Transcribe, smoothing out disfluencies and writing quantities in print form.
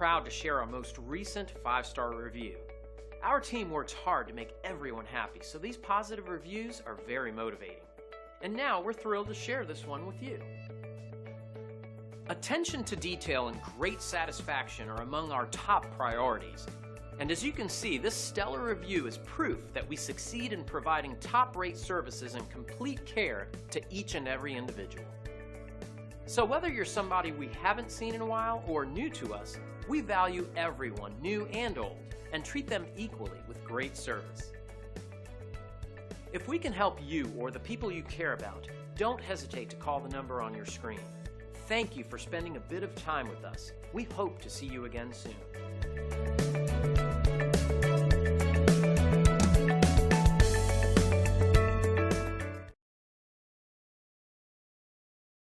proud to share our most recent 5-star review. Our team works hard to make everyone happy, so these positive reviews are very motivating. And now we're thrilled to share this one with you. Attention to detail and great satisfaction are among our top priorities. And as you can see, this stellar review is proof that we succeed in providing top-rate services and complete care to each and every individual. So whether you're somebody we haven't seen in a while or new to us, we value everyone, new and old, and treat them equally with great service. If we can help you or the people you care about, don't hesitate to call the number on your screen. Thank you for spending a bit of time with us. We hope to see you again soon.